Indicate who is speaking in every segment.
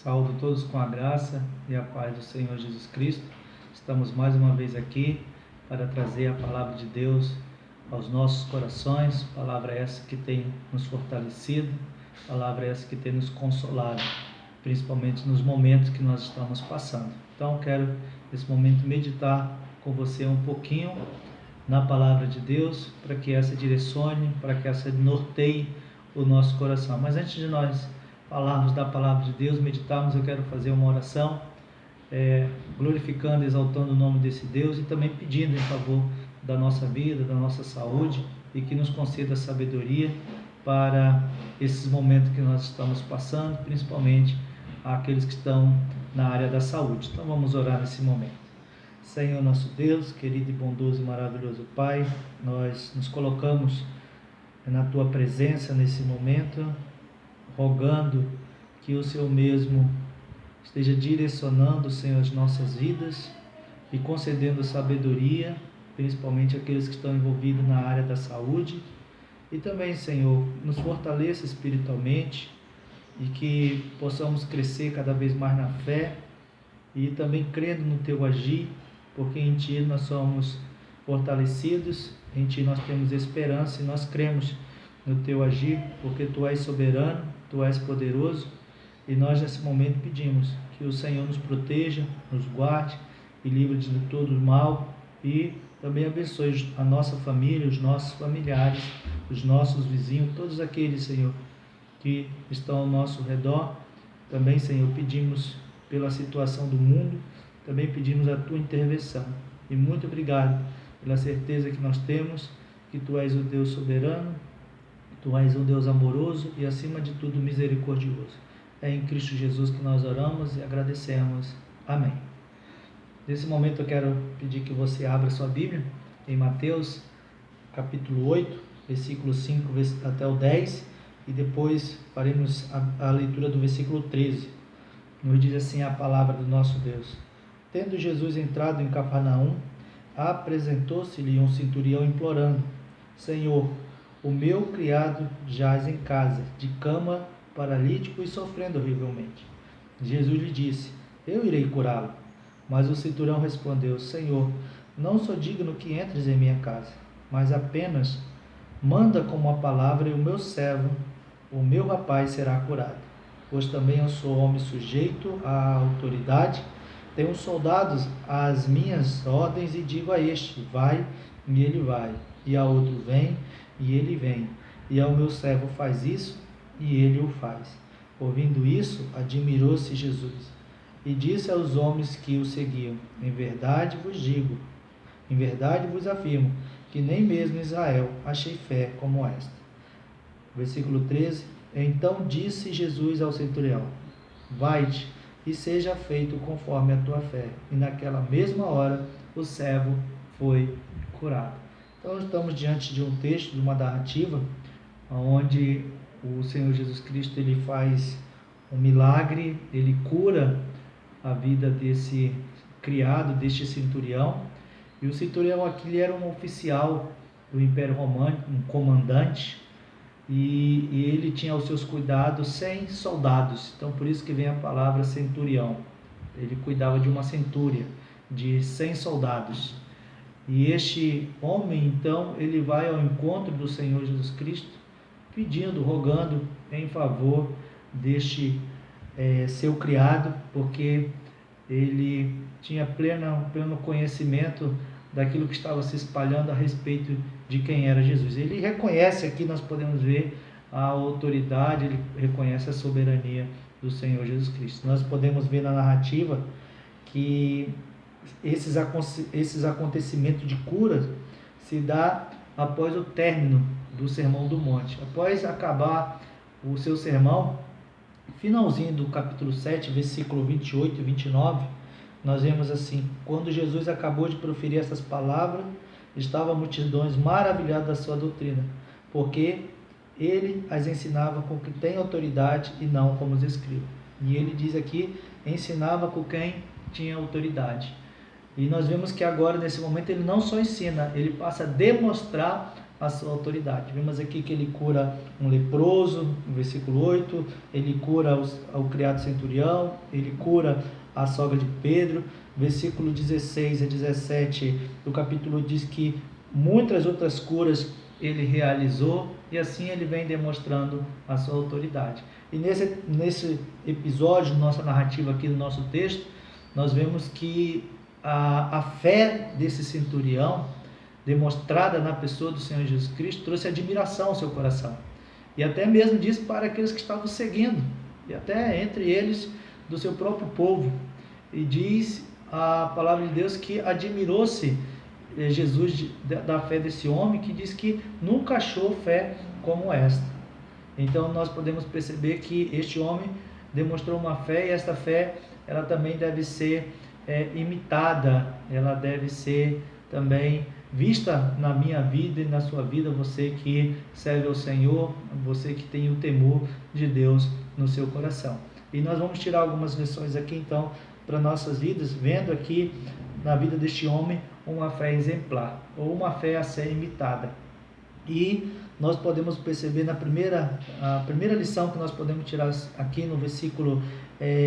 Speaker 1: Saúdo todos com a graça e a paz do Senhor Jesus Cristo. Estamos mais uma vez aqui para trazer a palavra de Deus aos nossos corações. Palavra essa que tem nos fortalecido, palavra essa que tem nos consolado, principalmente nos momentos que nós estamos passando. Então, quero nesse momento meditar com você um pouquinho na palavra de Deus, para que essa direcione, para que essa norteie o nosso coração. Mas antes de nós falarmos da palavra de Deus, meditarmos, eu quero fazer uma oração, glorificando, exaltando o nome desse Deus e também pedindo em favor da nossa vida, da nossa saúde, e que nos conceda sabedoria para esses momentos que nós estamos passando, principalmente aqueles que estão na área da saúde. Então vamos orar nesse momento. Senhor nosso Deus, querido e bondoso e maravilhoso Pai, nós nos colocamos na Tua presença nesse momento, rogando que o Senhor mesmo esteja direcionando, Senhor, as nossas vidas e concedendo sabedoria, principalmente aqueles que estão envolvidos na área da saúde, e também, Senhor, nos fortaleça espiritualmente e que possamos crescer cada vez mais na fé e também crendo no Teu agir, porque em Ti nós somos fortalecidos, em Ti nós temos esperança e nós cremos no Teu agir, porque Tu és soberano, Tu és poderoso, e nós nesse momento pedimos que o Senhor nos proteja, nos guarde e livre de todo o mal, e também abençoe a nossa família, os nossos familiares, os nossos vizinhos, todos aqueles, Senhor, que estão ao nosso redor. Também, Senhor, pedimos pela situação do mundo, também pedimos a Tua intervenção, e muito obrigado pela certeza que nós temos que Tu és o Deus soberano, Tu és um Deus amoroso e, acima de tudo, misericordioso. É em Cristo Jesus que nós oramos e agradecemos. Amém. Nesse momento eu quero pedir que você abra sua Bíblia em Mateus, capítulo 8, versículo 5 até o 10, e depois faremos a leitura do versículo 13. Nos diz assim a palavra do nosso Deus. Tendo Jesus entrado em Cafarnaum, apresentou-se-lhe um centurião implorando: Senhor, o meu criado jaz em casa, de cama, paralítico e sofrendo horrivelmente. Jesus lhe disse: Eu irei curá-lo. Mas o centurião respondeu: Senhor, não sou digno que entres em minha casa, mas apenas manda com uma palavra e o meu servo, o meu rapaz, será curado. Pois também eu sou homem sujeito à autoridade, tenho soldados às minhas ordens, e digo a este: vai, e ele vai, e a outro: vem, e ele vem, e ao meu servo: faz isso, e ele o faz. Ouvindo isso, admirou-se Jesus, e disse aos homens que o seguiam: em verdade vos afirmo, que nem mesmo em Israel achei fé como esta. Versículo 13. Então disse Jesus ao centurião: vai-te, e seja feito conforme a tua fé. E naquela mesma hora o servo foi curado. Então estamos diante de um texto, de uma narrativa, onde o Senhor Jesus Cristo ele faz um milagre, ele cura a vida desse criado, deste centurião. E o centurião aqui ele era um oficial do Império Romano, um comandante, e ele tinha aos seus cuidados 100 soldados. Então por isso que vem a palavra centurião. Ele cuidava de uma centúria, de 100 soldados. E este homem, então, ele vai ao encontro do Senhor Jesus Cristo, pedindo, rogando em favor deste seu criado, porque ele tinha pleno conhecimento daquilo que estava se espalhando a respeito de quem era Jesus. Ele reconhece, aqui nós podemos ver a autoridade, ele reconhece a soberania do Senhor Jesus Cristo. Nós podemos ver na narrativa que esses acontecimentos de cura se dá após o término do Sermão do Monte. Após acabar o seu sermão, finalzinho do capítulo 7, versículo 28 e 29, nós vemos assim: quando Jesus acabou de proferir essas palavras, estavam multidões maravilhadas da sua doutrina, porque ele as ensinava com quem tem autoridade e não como os escribas. E ele diz aqui: ensinava com quem tinha autoridade. E nós vemos que agora, nesse momento, ele não só ensina, ele passa a demonstrar a sua autoridade. Vemos aqui que ele cura um leproso, no versículo 8, ele cura o criado centurião, ele cura a sogra de Pedro. Versículo 16 a 17 do capítulo diz que muitas outras curas ele realizou, e assim ele vem demonstrando a sua autoridade. E nesse episódio, nossa narrativa aqui do nosso texto, nós vemos que a fé desse centurião, demonstrada na pessoa do Senhor Jesus Cristo, trouxe admiração ao seu coração. E até mesmo disse para aqueles que estavam seguindo, e até entre eles do seu próprio povo. E diz a palavra de Deus que admirou-se Jesus da fé desse homem, que diz que nunca achou fé como esta. Então nós podemos perceber que este homem demonstrou uma fé, e esta fé ela também deve ser imitada, ela deve ser também vista na minha vida e na sua vida, você que serve ao Senhor, você que tem o temor de Deus no seu coração. E nós vamos tirar algumas lições aqui então para nossas vidas, vendo aqui na vida deste homem uma fé exemplar, ou uma fé a ser imitada. E nós podemos perceber a primeira lição que nós podemos tirar aqui no versículo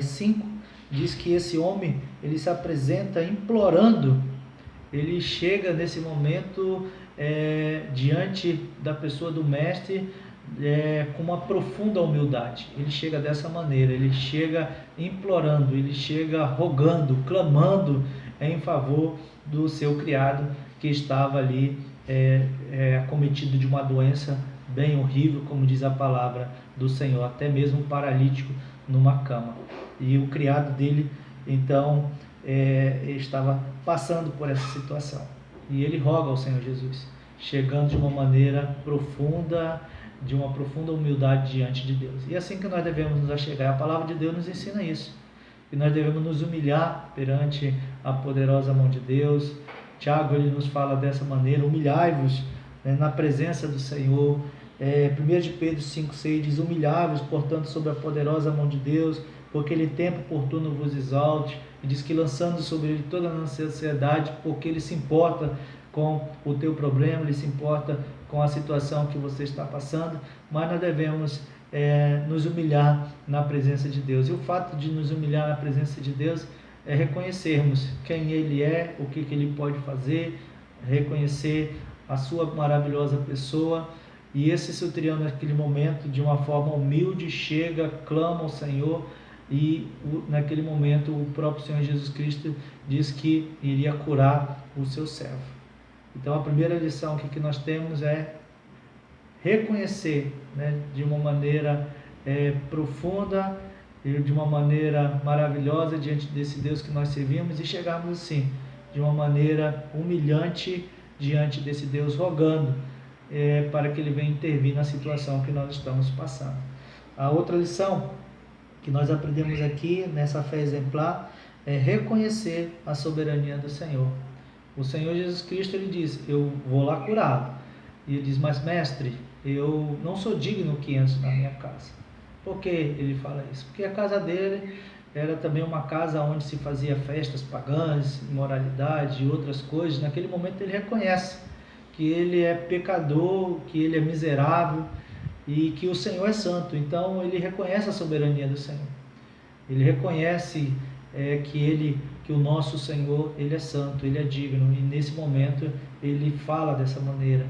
Speaker 1: 5, diz que esse homem, ele se apresenta implorando, ele chega nesse momento diante da pessoa do mestre com uma profunda humildade. Ele chega dessa maneira, ele chega implorando, ele chega rogando, clamando em favor do seu criado que estava ali acometido de uma doença bem horrível, como diz a palavra do Senhor, até mesmo paralítico numa cama. E o criado dele então estava passando por essa situação, e ele roga ao Senhor Jesus, chegando de uma maneira profunda, de uma profunda humildade diante de Deus. E assim que nós devemos nos achegar. A palavra de Deus nos ensina isso, que nós devemos nos humilhar perante a poderosa mão de Deus. Tiago, ele nos fala dessa maneira: humilhai-vos na presença do Senhor. 1 de Pedro 5,6 diz: humilhai-vos, portanto, sob a poderosa mão de Deus, porque ele tempo oportuno vos exalte. E diz que lançando sobre ele toda a nossa ansiedade, porque ele se importa com o teu problema, ele se importa com a situação que você está passando. Mas nós devemos nos humilhar na presença de Deus. E o fato de nos humilhar na presença de Deus é reconhecermos quem Ele é, o que Ele pode fazer, reconhecer a sua maravilhosa pessoa. E esse centurião, naquele momento, de uma forma humilde, chega, clama ao Senhor, e naquele momento o próprio Senhor Jesus Cristo diz que iria curar o seu servo. Então a primeira lição que nós temos é reconhecer, de uma maneira profunda e de uma maneira maravilhosa diante desse Deus que nós servimos, e chegarmos assim, de uma maneira humilhante diante desse Deus, rogando para que Ele venha intervir na situação que nós estamos passando. A outra lição que nós aprendemos aqui nessa fé exemplar é reconhecer a soberania do Senhor. O Senhor Jesus Cristo, ele diz: eu vou lá curá-lo. E ele diz: mas mestre, eu não sou digno que entres na minha casa. Por que ele fala isso? Porque a casa dele era também uma casa onde se fazia festas pagãs, imoralidade e outras coisas. Naquele momento ele reconhece que ele é pecador, que ele é miserável e que o Senhor é santo. Então ele reconhece a soberania do Senhor. Ele reconhece que o nosso Senhor, ele é santo, ele é digno, e nesse momento ele fala dessa maneira.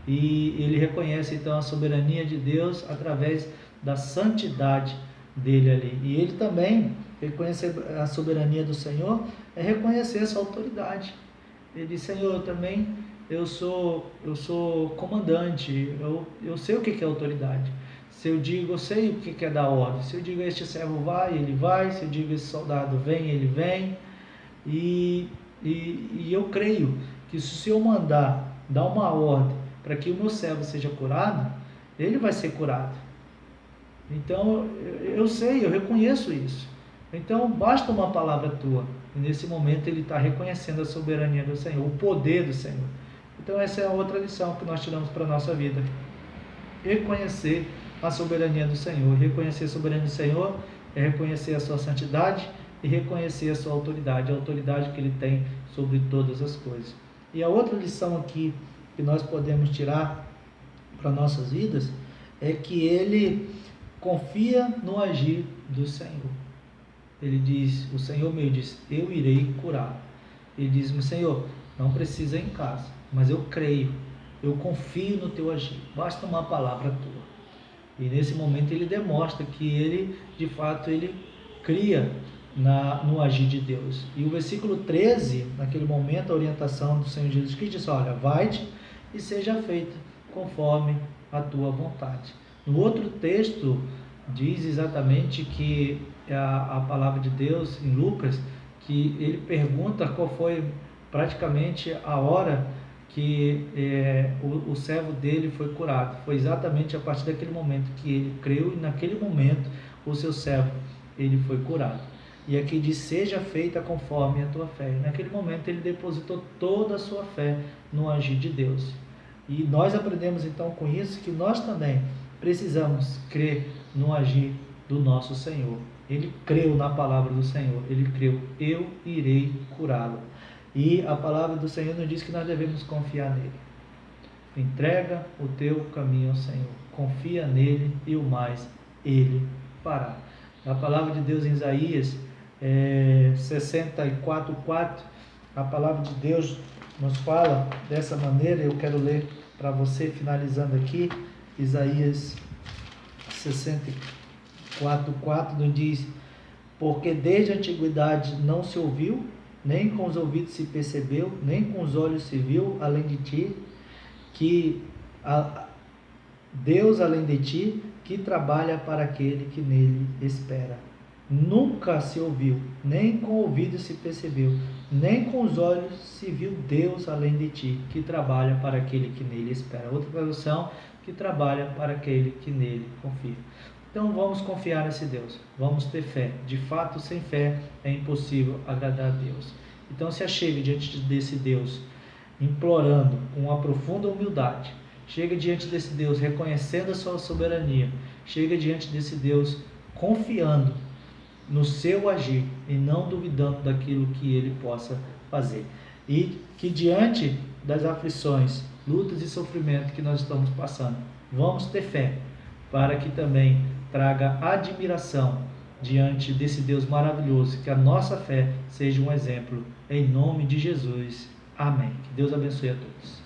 Speaker 1: E ele reconhece então a soberania de Deus através da santidade dele ali. E ele também reconhecer a soberania do Senhor é reconhecer a sua autoridade. Ele diz: Senhor, eu sou comandante, eu sei o que é autoridade. Se eu digo, eu sei o que é dar ordem. Se eu digo a este servo vai, ele vai. Se eu digo a esse soldado vem, ele vem. E eu creio que se eu mandar dar uma ordem para que o meu servo seja curado, ele vai ser curado. Então eu sei, eu reconheço isso. Então basta uma palavra tua. E nesse momento ele está reconhecendo a soberania do Senhor, o poder do Senhor. Então essa é a outra lição que nós tiramos para a nossa vida: reconhecer a soberania do Senhor. Reconhecer a soberania do Senhor é reconhecer a sua santidade e reconhecer a sua autoridade, a autoridade que ele tem sobre todas as coisas. E a outra lição aqui que nós podemos tirar para nossas vidas é que ele confia no agir do Senhor. Ele diz, o Senhor meu diz, eu irei curar. Ele diz, meu Senhor, não precisa ir em casa, mas eu creio, eu confio no teu agir, basta uma palavra tua. E nesse momento ele demonstra que ele, de fato, ele cria no agir de Deus. E o versículo 13, naquele momento, a orientação do Senhor Jesus Cristo diz, olha, vai-te e seja feita conforme a tua vontade. No outro texto, diz exatamente que a palavra de Deus, em Lucas, que ele pergunta qual foi praticamente a hora que o servo dele foi curado. Foi exatamente a partir daquele momento que ele creu, e naquele momento o seu servo ele foi curado. E aqui diz, seja feita conforme a tua fé. E naquele momento ele depositou toda a sua fé no agir de Deus. E nós aprendemos então com isso que nós também precisamos crer no agir do nosso Senhor. Ele creu na palavra do Senhor, ele creu, eu irei curá-lo. E a palavra do Senhor nos diz que nós devemos confiar nele. Entrega o teu caminho ao Senhor, confia nele e o mais ele fará. A palavra de Deus em Isaías 64:4, a palavra de Deus nos fala dessa maneira. Eu quero ler para você, finalizando aqui. Isaías 64:4 nos diz, porque desde a antiguidade não se ouviu, nem com os ouvidos se percebeu, nem com os olhos se viu, além de ti, que Deus além de ti, que trabalha para aquele que nele espera. Nunca se ouviu, nem com o ouvido se percebeu, nem com os olhos se viu Deus além de ti, que trabalha para aquele que nele espera. Outra tradução, que trabalha para aquele que nele confia. Então vamos confiar nesse Deus, vamos ter fé. De fato, sem fé é impossível agradar a Deus. Então se achegue diante desse Deus, implorando com uma profunda humildade. Chega diante desse Deus reconhecendo a sua soberania. Chega diante desse Deus confiando no seu agir e não duvidando daquilo que ele possa fazer. E que diante das aflições, lutas e sofrimentos que nós estamos passando, vamos ter fé, para que também traga admiração diante desse Deus maravilhoso, que a nossa fé seja um exemplo, em nome de Jesus. Amém. Que Deus abençoe a todos.